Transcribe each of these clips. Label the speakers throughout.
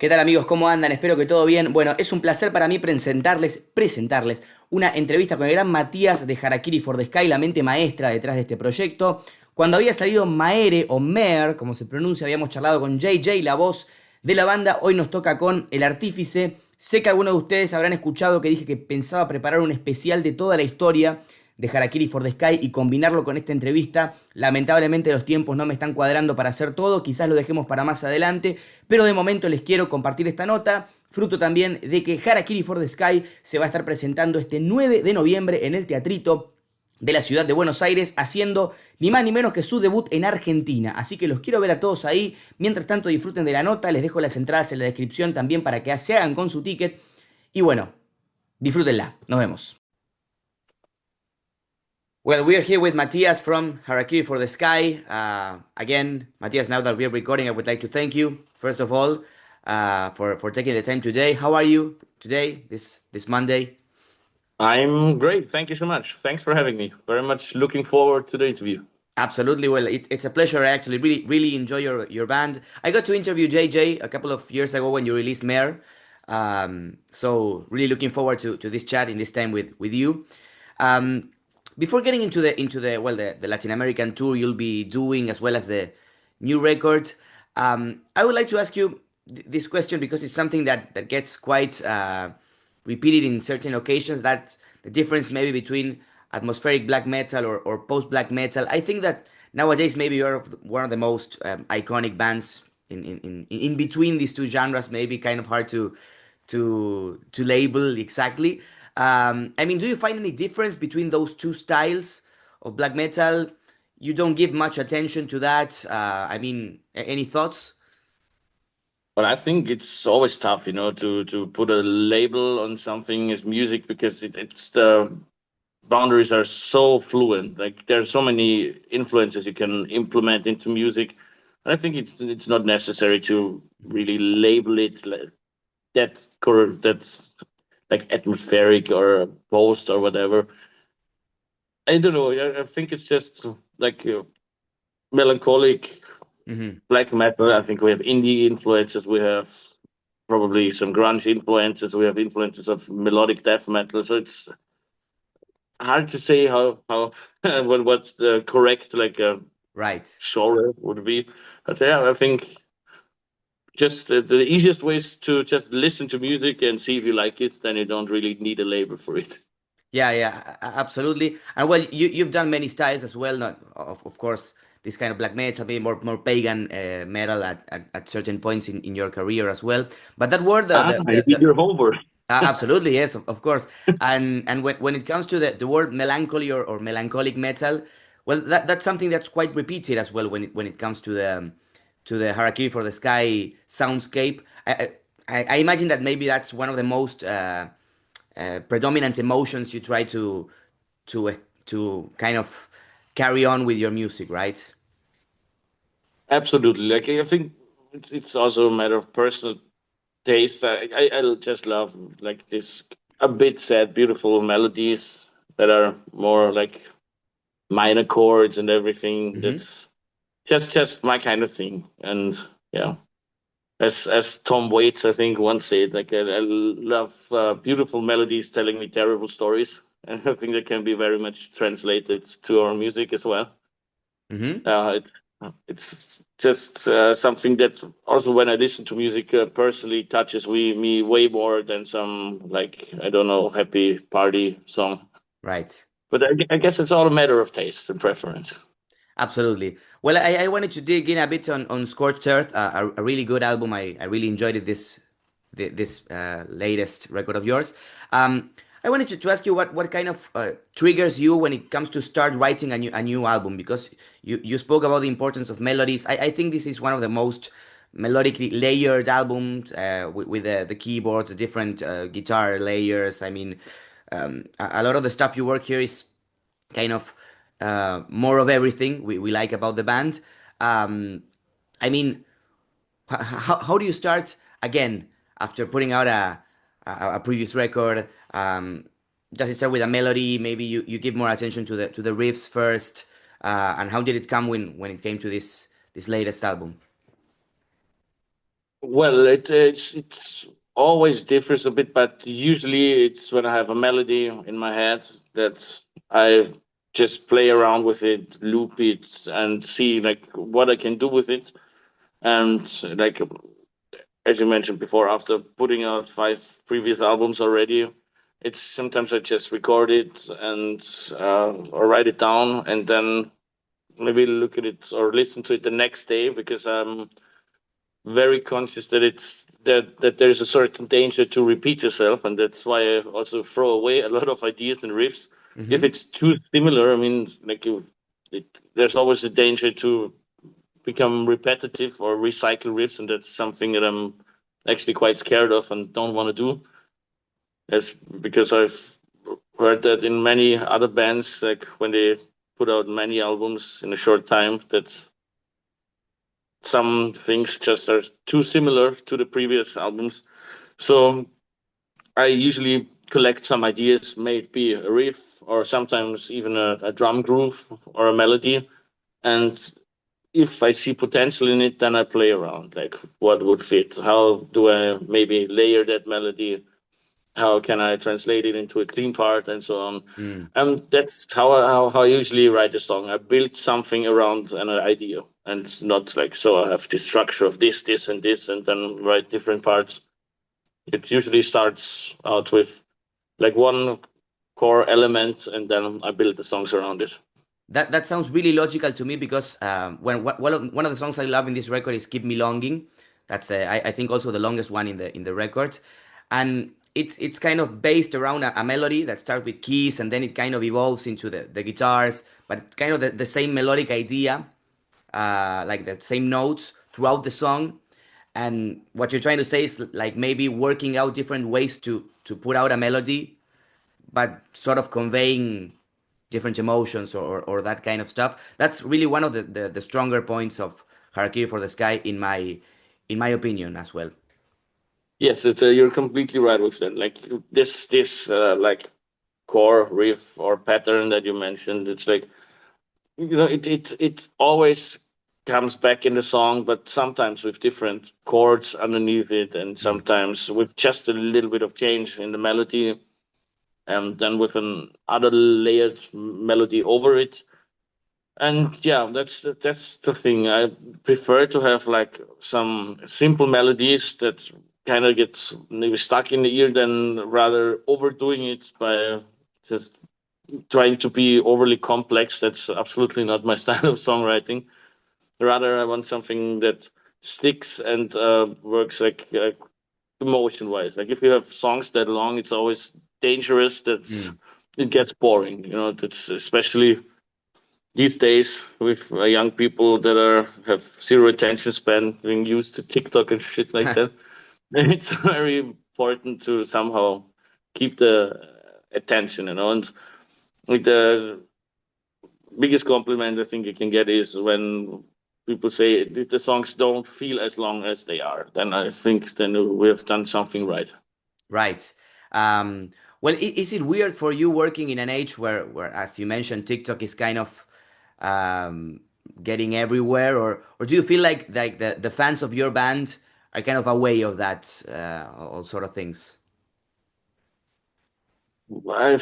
Speaker 1: ¿Qué tal amigos? ¿Cómo andan? Espero que todo bien. Bueno, es un placer para mí presentarles una entrevista con el gran Matías de Harakiri for the Sky, la mente maestra detrás de este proyecto. Cuando había salido Maere o Mer, como se pronuncia, habíamos charlado con JJ, la voz de la banda. Hoy nos toca con el artífice. Sé que algunos de ustedes habrán escuchado que dije que pensaba preparar un especial de toda la historia de Harakiri for the Sky y combinarlo con esta entrevista. Lamentablemente los tiempos no me están cuadrando para hacer todo, quizás lo dejemos para más adelante, pero de momento les quiero compartir esta nota, fruto también de que Harakiri for the Sky se va a estar presentando este 9 de noviembre en el Teatrito de la ciudad de Buenos Aires, haciendo ni más ni menos que su debut en Argentina. Así que los quiero ver a todos ahí. Mientras tanto, disfruten de la nota. Les dejo las entradas en la descripción también para que se hagan con su ticket. Y bueno, disfrútenla. Nos vemos. Well, we are here with Matthias from Harakiri for the Sky. Again, Matthias, now that we're recording, I would like to thank you, first of all, for taking the time today. How are you today, this Monday?
Speaker 2: I'm great. Thank you so much. Thanks for having me. Very much looking forward to the interview.
Speaker 1: Absolutely. Well, it's a pleasure. I actually really enjoy your band. I got to interview JJ a couple of years ago when you released Mare. So really looking forward to this chat in this time with you. Um, Before getting into the Latin American tour you'll be doing as well as the new record, I would like to ask you this question because it's something that gets quite repeated in certain occasions. That the difference maybe between atmospheric black metal or post black metal. I think that nowadays maybe you're one of the most iconic bands in between these two genres. Maybe kind of hard to label exactly. I mean, do you find any difference between those two styles of black metal? You don't give much attention to that. I mean, any thoughts?
Speaker 2: But I think it's always tough, to put a label on something as music because it's the boundaries are so fluent. Like there are so many influences you can implement into music. And I think it's not necessary to really label it like that's like atmospheric or post or whatever. I don't know. I think it's just like melancholic
Speaker 1: Hmm.
Speaker 2: black metal. I think we have indie influences. We have probably some grunge influences. We have influences of melodic death metal. So it's hard to say how what's the correct like
Speaker 1: Right.
Speaker 2: genre would be. But yeah, I think just the easiest way is to just listen to music and see if you like it. Then you don't really need a label for it.
Speaker 1: Yeah, yeah, absolutely. And well, you've done many styles as well. Not of course this kind of black metal, maybe more pagan metal at certain points in your career as well. But that word,
Speaker 2: Ah, you did your homework.
Speaker 1: absolutely, yes, of course. And when it comes to the word melancholy or melancholic metal, well, that's something that's quite repeated as well when it comes to the Harakiri for the Sky soundscape. I imagine that maybe that's one of the most predominant emotions you try to kind of carry on with your music, right?
Speaker 2: Absolutely. Like I think it's also a matter of personal taste. I just love like this a bit sad, beautiful melodies that are more like minor chords and everything.
Speaker 1: Hmm.
Speaker 2: That's just my kind of thing. And yeah, as Tom Waits I think once said, like I love beautiful melodies telling me terrible stories, and I think that can be very much translated to our music as well.
Speaker 1: Hmm.
Speaker 2: It, it's just something that also when I listen to music personally touches me way more than some like I don't know happy party song.
Speaker 1: Right.
Speaker 2: But I guess it's all a matter of taste and preference.
Speaker 1: Absolutely. Well, I wanted to dig in a bit on Scorched Earth, a really good album. I really enjoyed it, this latest record of yours. I wanted to ask you what kind of triggers you when it comes to start writing a new album, because you spoke about the importance of melodies. I think this is one of the most melodically layered albums, with the keyboards, the different guitar layers. I mean, a lot of the stuff you work here is kind of more of everything we like about the band. Um, I mean, how do you start again after putting out a previous record? Does it start with a melody? Maybe you give more attention to the riffs first, and how did it come when it came to this latest album?
Speaker 2: Well, it's always differs a bit, but usually it's when I have a melody in my head that I just play around with it, loop it, and see like what I can do with it. And like as you mentioned before, after putting out 5 previous albums already, it's sometimes I just record it and or write it down, and then maybe look at it or listen to it the next day because I'm very conscious that that there's a certain danger to repeat yourself, and that's why I also throw away a lot of ideas and riffs. If
Speaker 1: Hmm.
Speaker 2: it's too similar, I mean, like there's always a danger to become repetitive or recycle riffs, and that's something that I'm actually quite scared of and don't want to do. As because I've heard that in many other bands, like when they put out many albums in a short time, that some things just are too similar to the previous albums. So I usually collect some ideas, may it be a riff or sometimes even a drum groove or a melody. And if I see potential in it, then I play around, like what would fit. How do I maybe layer that melody? How can I translate it into a clean part and so on?
Speaker 1: Mm.
Speaker 2: And that's how I usually write a song. I build something around an idea and not like, so I have the structure of this, and this, and then write different parts. It usually starts out with like one core element, and then I build the songs around it.
Speaker 1: That sounds really logical to me because one of the songs I love in this record is "Keep Me Longing." That's I think also the longest one in the record, and it's kind of based around a melody that starts with keys and then it kind of evolves into the guitars, but it's kind of the same melodic idea, like the same notes throughout the song. And what you're trying to say is like maybe working out different ways to put out a melody but sort of conveying different emotions or that kind of stuff. That's really one of the stronger points of Harakiri for the Sky in my opinion as well.
Speaker 2: Yes, you're completely right with that. Like this like core riff or pattern that you mentioned. It's like it always comes back in the song, but sometimes with different chords underneath it, and
Speaker 1: Mm.
Speaker 2: sometimes with just a little bit of change in the melody, and then with an other layered melody over it. And yeah, that's the thing. I prefer to have like some simple melodies that kind of gets maybe stuck in the ear than rather overdoing it by just trying to be overly complex. That's absolutely not my style of songwriting. Rather, I want something that sticks and works like emotion wise. Like if you have songs that long, it's always dangerous that
Speaker 1: Mm.
Speaker 2: it gets boring. You know, that's especially these days with young people that are have zero attention span, being used to TikTok and shit like that. It's very important to somehow keep the attention, you know. And like the biggest compliment I think you can get is when people say the songs don't feel as long as they are. Then I think then we have done something right.
Speaker 1: Right. Um, well, is it weird for you working in an age where, as you mentioned, TikTok is kind of um, getting everywhere, or do you feel like the fans of your band are kind of aware of that, all sort of things?
Speaker 2: I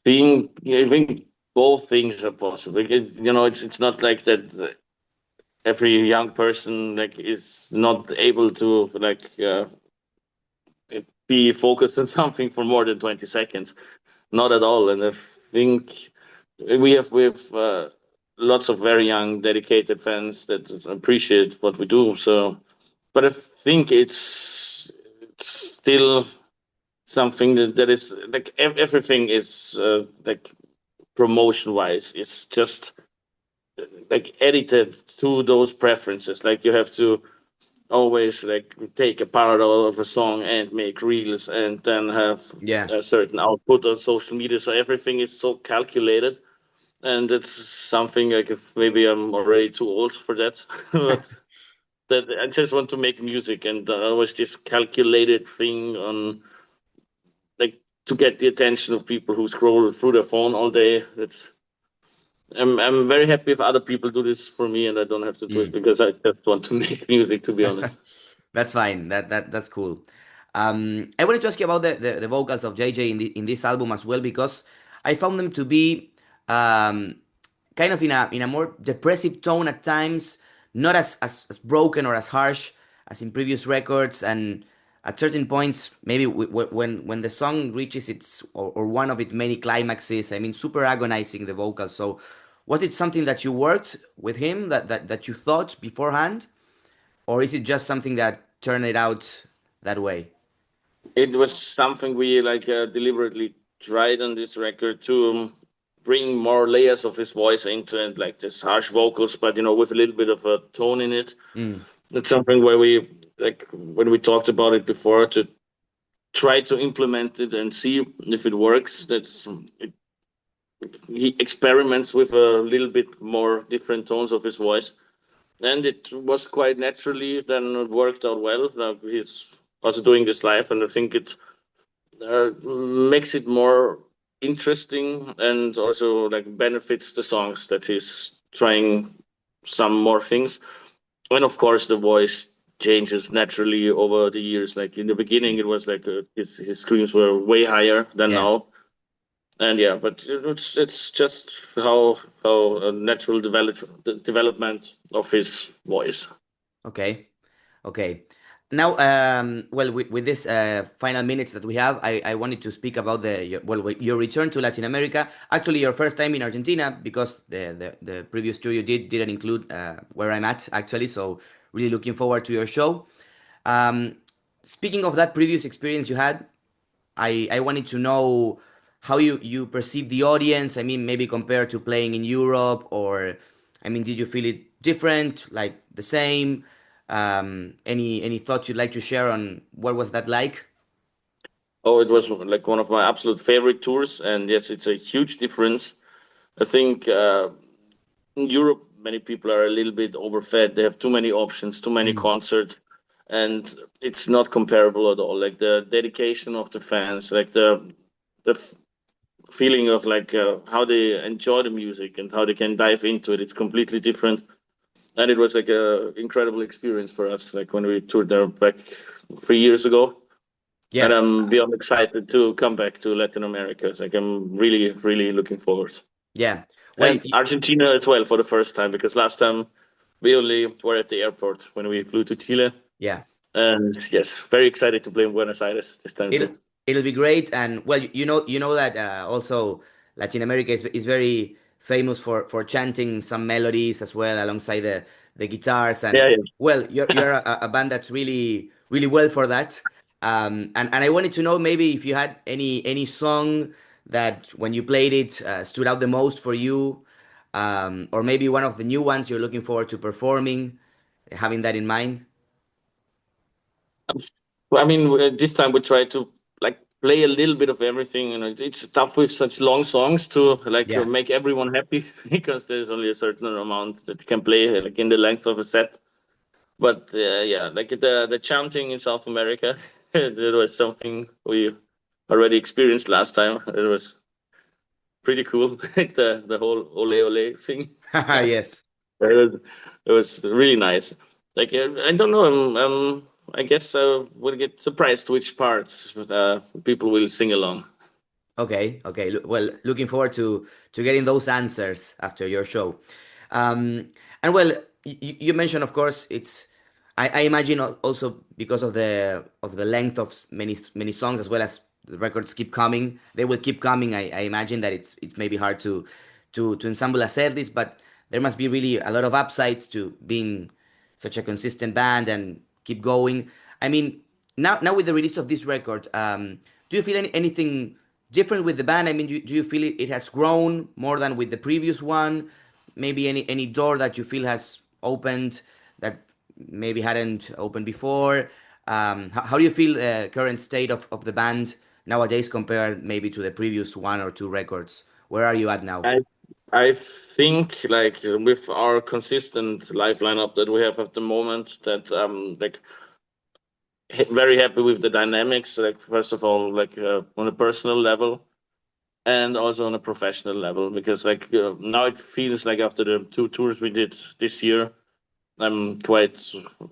Speaker 2: think both things are possible. You know, it's not like that. Every young person like is not able to be focused on something for more than 20 seconds, not at all. And I think we have lots of very young dedicated fans that appreciate what we do. So but I think it's still something that is like everything is like promotion wise, it's just like edited to those preferences. Like you have to always like take a parallel of a song and make reels and then have
Speaker 1: Yeah.
Speaker 2: a certain output on social media. So everything is so calculated, and it's something like if maybe I'm already too old for that, but that I just want to make music, and always this calculated thing on like to get the attention of people who scroll through their phone all day. I'm very happy if other people do this for me and I don't have to do it
Speaker 1: Mm.
Speaker 2: because I just want to make music, to be honest.
Speaker 1: That's fine. That's cool. I wanted to ask you about the vocals of JJ in this album as well because I found them to be um, kind of in a more depressive tone at times, not as broken or as harsh as in previous records, and at certain points, maybe when the song reaches its or one of its many climaxes, I mean, super agonizing the vocals. So, was it something that you worked with him that you thought beforehand? Or is it just something that turned it out that way?
Speaker 2: It was something we deliberately tried on this record to bring more layers of his voice into it, like this harsh vocals, but with a little bit of a tone in it.
Speaker 1: Mm,
Speaker 2: That's something where we like when we talked about it before to try to implement it and see if it works. He experiments with a little bit more different tones of his voice, and it was quite naturally. Then it worked out well. He's also doing this live, and I think it makes it more interesting and also like benefits the songs that he's trying some more things. And of course, the voice changes naturally over the years. Like in the beginning, it was like his screams were way higher than
Speaker 1: yeah.
Speaker 2: now. And yeah, but it's just how a natural development of his voice.
Speaker 1: Okay. Okay. Now, well, with this final minutes that we have, I wanted to speak about your return to Latin America. Actually, your first time in Argentina, because the previous tour you didn't include where I'm at, actually. So, really looking forward to your show. Um, Speaking of that previous experience you had, I wanted to know how you perceive the audience. I mean, maybe compared to playing in Europe, or I mean, did you feel it different, like the same? Any thoughts you'd like to share on what was that like?
Speaker 2: Oh, it was like one of my absolute favorite tours, and yes, it's a huge difference. I think in Europe, many people are a little bit overfed. They have too many options, too many
Speaker 1: Mm,
Speaker 2: concerts, and it's not comparable at all. Like the dedication of the fans, like the feeling of how they enjoy the music and how they can dive into it. It's completely different, and it was like a incredible experience for us. Like when we toured there back 3 years ago, and
Speaker 1: yeah,
Speaker 2: I'm beyond excited to come back to Latin America. It's like I'm really, really looking forward.
Speaker 1: yeah. Well,
Speaker 2: And Argentina as well for the first time because last time we only were at the airport when we flew to Chile.
Speaker 1: yeah.
Speaker 2: And yes, very excited to play in Buenos Aires this time
Speaker 1: It'll
Speaker 2: too.
Speaker 1: it'll be great, and well, you know that also Latin America is very famous for chanting some melodies as well alongside the guitars, and
Speaker 2: Yeah,
Speaker 1: well,
Speaker 2: yeah.
Speaker 1: you're a band that's really well for that. And I wanted to know maybe if you had any song that when you played it stood out the most for you, or maybe one of the new ones you're looking forward to performing, having that in mind.
Speaker 2: Well, I mean, this time we tried to like play a little bit of everything. It's tough with such long songs to
Speaker 1: Yeah.
Speaker 2: make everyone happy because there's only a certain amount that you can play like in the length of a set. But yeah, like the chanting in South America, that was something we already experienced last time. It was pretty cool, like the whole ole ole thing.
Speaker 1: Yes.
Speaker 2: It was really nice. Like I don't know, I guess I will get surprised which parts people will sing along.
Speaker 1: Okay, okay. Well, looking forward to getting those answers after your show. And well, you mentioned, of course, it's. I imagine also because of the length of many songs as well as the records keep coming. They will keep coming. I imagine that it's maybe hard to ensemble a set list, but there must be really a lot of upsides to being such a consistent band and keep going. I mean, now with the release of this record, do you feel anything different with the band? I mean, do you feel it has grown more than with the previous one? Maybe any door that you feel has opened that maybe hadn't opened before? How do you feel the current state of the band nowadays compared maybe to the previous one or two records? Where are you at now?
Speaker 2: I I think like with our consistent live lineup that we have at the moment, that very happy with the dynamics. Like first of all, like on a personal level and also on a professional level, because now it feels like after the two tours we did this year, I'm quite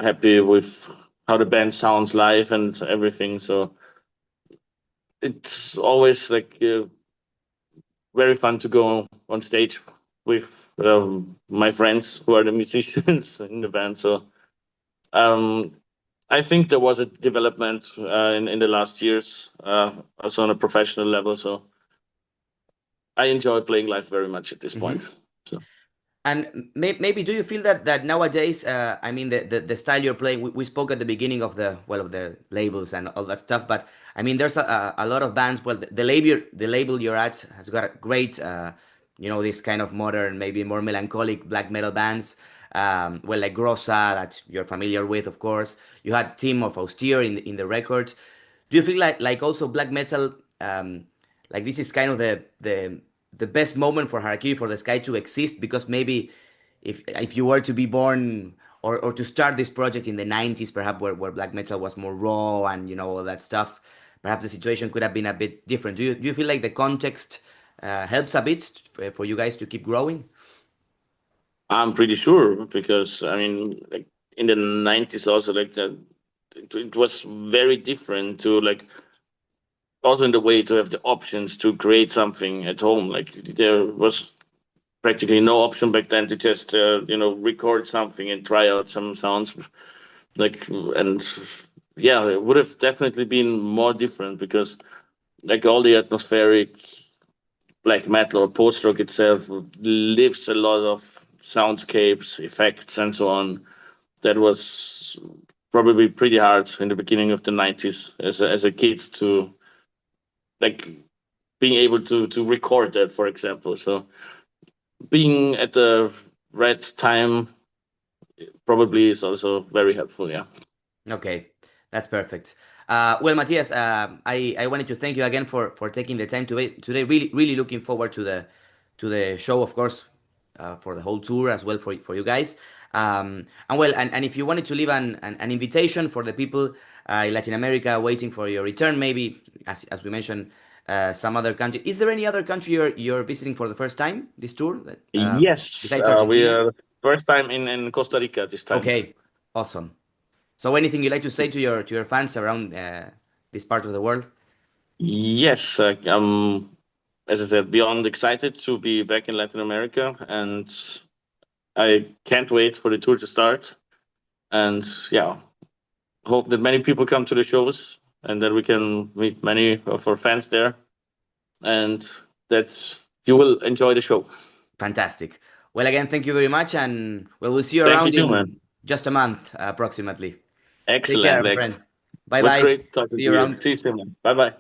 Speaker 2: happy with how the band sounds live and everything. So it's always like very fun to go on stage with my friends who are the musicians in the band. So um, I think there was a development in the last years, also on a professional level. So I enjoy playing live very much at this point.
Speaker 1: Hmm.
Speaker 2: So
Speaker 1: And maybe do you feel that nowadays, I mean, the style you're playing, we spoke at the beginning of the labels and all that stuff, but I mean, there's a lot of bands. Well, the label you're at has got a great, this kind of modern, maybe more melancholic black metal bands. Well, like Grossa, that you're familiar with, of course. You had Team of Austere in the records. Do you feel like also black metal, like this is kind of the best moment for Harakiri for the Sky to exist, because maybe if you were to be born or to start this project in the 90s, perhaps where black metal was more raw and all that stuff, perhaps the situation could have been a bit different. Do you feel like the context helps a bit for you guys to keep growing?
Speaker 2: I'm pretty sure because I mean, like in the 90s, also like that, it was very different to like also in the way to have the options to create something at home. Like there was practically no option back then to just record something and try out some sounds. Like and yeah, it would have definitely been more different because like all the atmospheric black metal or post rock itself lives a lot of soundscapes, effects, and so on. That was probably pretty hard in the beginning of the 90s as a kid to like being able to record that, for example. So being at the right time probably is also very helpful. Yeah.
Speaker 1: Okay, that's perfect. Well, Matthias, I wanted to thank you again for taking the time today. Really, really looking forward to the show, of course, for the whole tour as well for you guys. And if you wanted to leave an invitation for the people in Latin America waiting for your return, maybe as we mentioned, some other country. Is there any other country you're visiting for the first time this tour
Speaker 2: Yes,
Speaker 1: besides
Speaker 2: we
Speaker 1: Argentina?
Speaker 2: are first time in Costa Rica this time.
Speaker 1: Okay, awesome. So anything you like to say to your fans around this part of the world?
Speaker 2: Yes, as I said, beyond excited to be back in Latin America, and I can't wait for the tour to start. And yeah, hope that many people come to the shows and that we can meet many of our fans there, and that you will enjoy the show.
Speaker 1: Fantastic. Well, again, thank you very much, and we'll see you
Speaker 2: Thank you
Speaker 1: around
Speaker 2: too, man.
Speaker 1: in just a month, approximately. Take care,
Speaker 2: Excellent.
Speaker 1: my
Speaker 2: Like,
Speaker 1: friend. Bye
Speaker 2: was
Speaker 1: bye.
Speaker 2: great talking
Speaker 1: See
Speaker 2: to
Speaker 1: you
Speaker 2: you.
Speaker 1: around.
Speaker 2: See you soon, man. Bye bye.